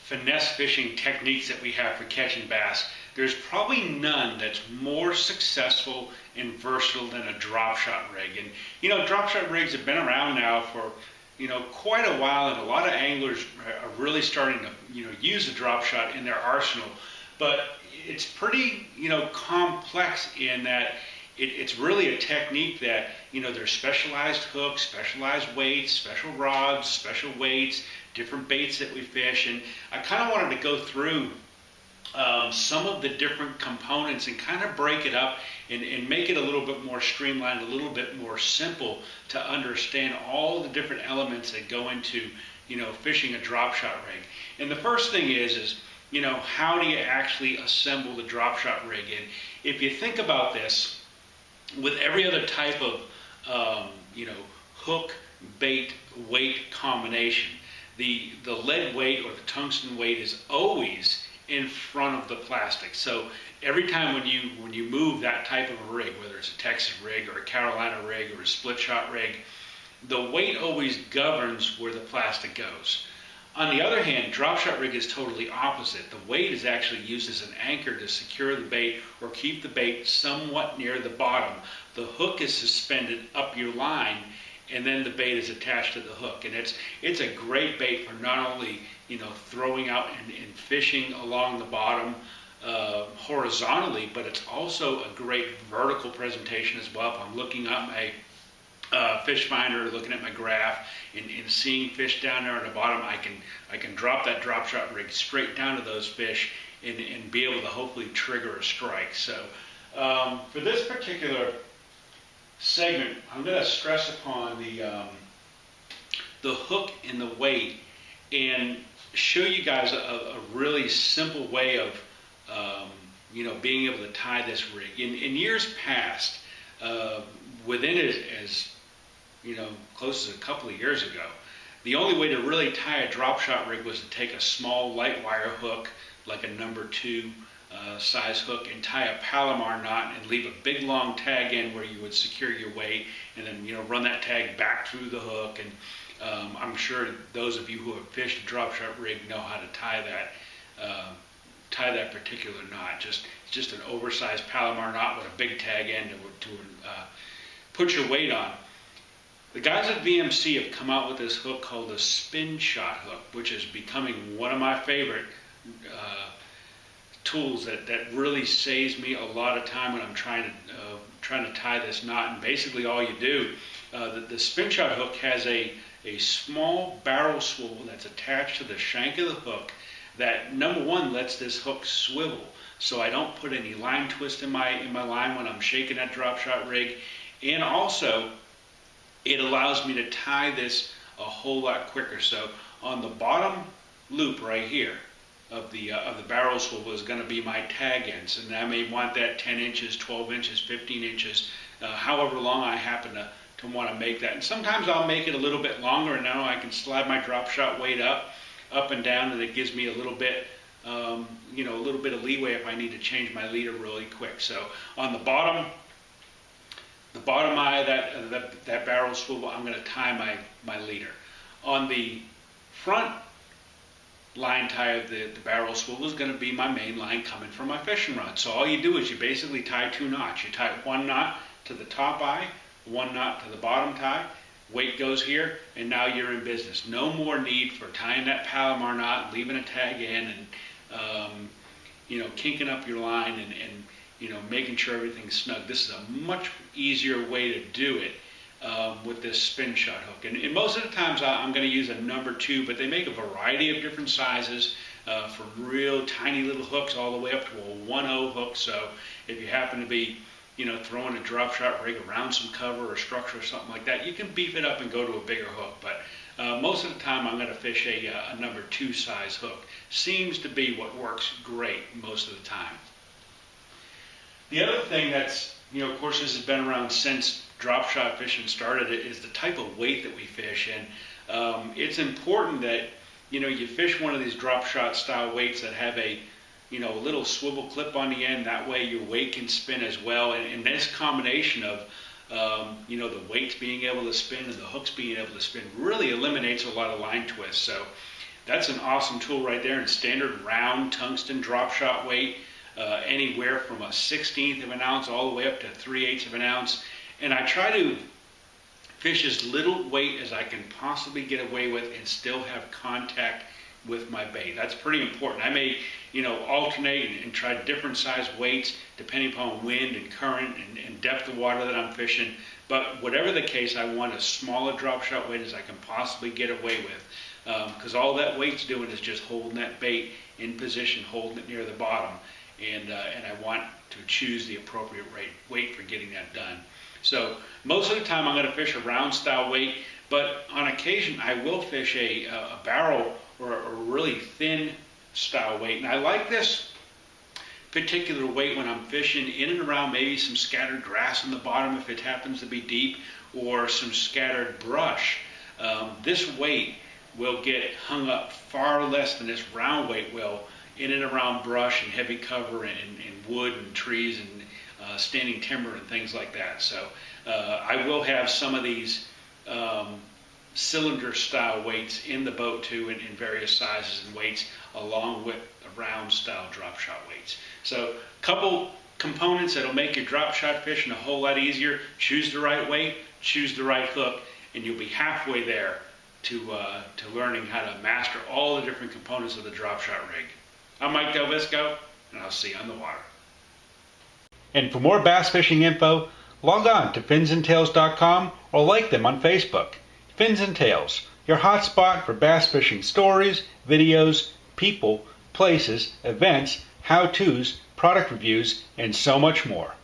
finesse fishing techniques that we have for catching bass, there's probably none that's more successful and versatile than a drop shot rig. And you know, drop shot rigs have been around now for quite a while, and a lot of anglers are really starting to use the drop shot in their arsenal. But it's pretty complex in that it's really a technique that there's specialized hooks, specialized weights, special rods, special weights, different baits that we fish. And I kind of wanted to go through some of the different components and kind of break it up and make it a little bit more streamlined, a little bit more simple to understand all the different elements that go into fishing a drop shot rig. And the first thing is how do you actually assemble the drop shot rig? And if you think about this, with every other type of hook, bait, weight combination, the lead weight or the tungsten weight is always in front of the plastic. So every time when you move that type of a rig, whether it's a Texas rig or a Carolina rig or a split shot rig, the weight always governs where the plastic goes. On the other hand, drop shot rig is totally opposite. The weight is actually used as an anchor to secure the bait or keep the bait somewhat near the bottom. The hook is suspended up your line, and then the bait is attached to the hook. And it's a great bait for not only throwing out and fishing along the bottom horizontally, but it's also a great vertical presentation as well. If I'm looking at my fish finder, looking at my graph, and seeing fish down there at the bottom, I can drop that drop shot rig straight down to those fish and be able to hopefully trigger a strike. So for this particular segment, I'm going to stress upon the hook and the weight and show you guys a really simple way of being able to tie this rig. In years past, within as close as a couple of years ago, the only way to really tie a drop shot rig was to take a small light wire hook, like a number 2 size hook, and tie a Palomar knot and leave a big long tag in where you would secure your weight, and then run that tag back through the hook. And I'm sure those of you who have fished a drop shot rig know how to tie that particular knot. Just an oversized Palomar knot with a big tag end to put your weight on. The guys at VMC have come out with this hook called the spin shot hook, which is becoming one of my favorite tools that really saves me a lot of time when I'm trying to tie this knot. And basically all you do, the spin shot hook has a small barrel swivel that's attached to the shank of the hook that, number one, lets this hook swivel, so I don't put any line twist in my line when I'm shaking that drop shot rig. And also, it allows me to tie this a whole lot quicker. So on the bottom loop right here of the barrel swivel is going to be my tag ends, and I may want that 10 inches, 12 inches, 15 inches, however long I happen to want to make that. And sometimes I'll make it a little bit longer, and now I can slide my drop shot weight up and down, and it gives me a little bit a little bit of leeway if I need to change my leader really quick. So on the bottom eye of that barrel swivel, I'm going to tie my leader. On the front line tie of the barrel swivel is going to be my main line coming from my fishing rod. So all you do is you basically tie 2 knots. You tie 1 knot to the top eye, 1 knot to the bottom tie, weight goes here, and now you're in business. No more need for tying that Palomar knot, leaving a tag in, and kinking up your line and making sure everything's snug. This is a much easier way to do it with this spin shot hook. And most of the times I'm going to use a number 2, but they make a variety of different sizes, from real tiny little hooks all the way up to a 1/0 hook. So if you happen to be throwing a drop shot rig around some cover or structure or something like that, you can beef it up and go to a bigger hook. But most of the time I'm going to fish a number 2 size hook. Seems to be what works great most of the time. The other thing that's, of course, this has been around since drop shot fishing started, is the type of weight that we fish. And it's important that you fish one of these drop shot style weights that have a little swivel clip on the end. That way your weight can spin as well. And this combination of the weights being able to spin and the hooks being able to spin really eliminates a lot of line twists. So That's an awesome tool right there. And standard round tungsten drop shot weight, anywhere from a 1/16 of an ounce all the way up to 3/8 of an ounce. And I try to fish as little weight as I can possibly get away with and still have contact with my bait. That's pretty important. I may, alternate and try different size weights depending upon wind and current and depth of water that I'm fishing. But whatever the case, I want as small a drop shot weight as I can possibly get away with, because all that weight's doing is just holding that bait in position, holding it near the bottom, and I want to choose the appropriate weight for getting that done. So most of the time I'm going to fish a round style weight, but on occasion I will fish a barrel or a really thin style weight. And I like this particular weight when I'm fishing in and around maybe some scattered grass on the bottom if it happens to be deep, or some scattered brush. This weight will get hung up far less than this round weight will in and around brush and heavy cover and wood and trees and standing timber and things like that. So I will have some of these cylinder style weights in the boat too, in various sizes and weights, along with the round style drop shot weights. So a couple components that'll make your drop shot fishing a whole lot easier. Choose the right weight, choose the right hook, and you'll be halfway there to learning how to master all the different components of the drop shot rig. I'm Mike DelVisco, and I'll see you on the water. And for more bass fishing info, log on to FINS'nTALES.com or like them on Facebook. Fins and Tales, your hotspot for bass fishing stories, videos, people, places, events, how-tos, product reviews, and so much more.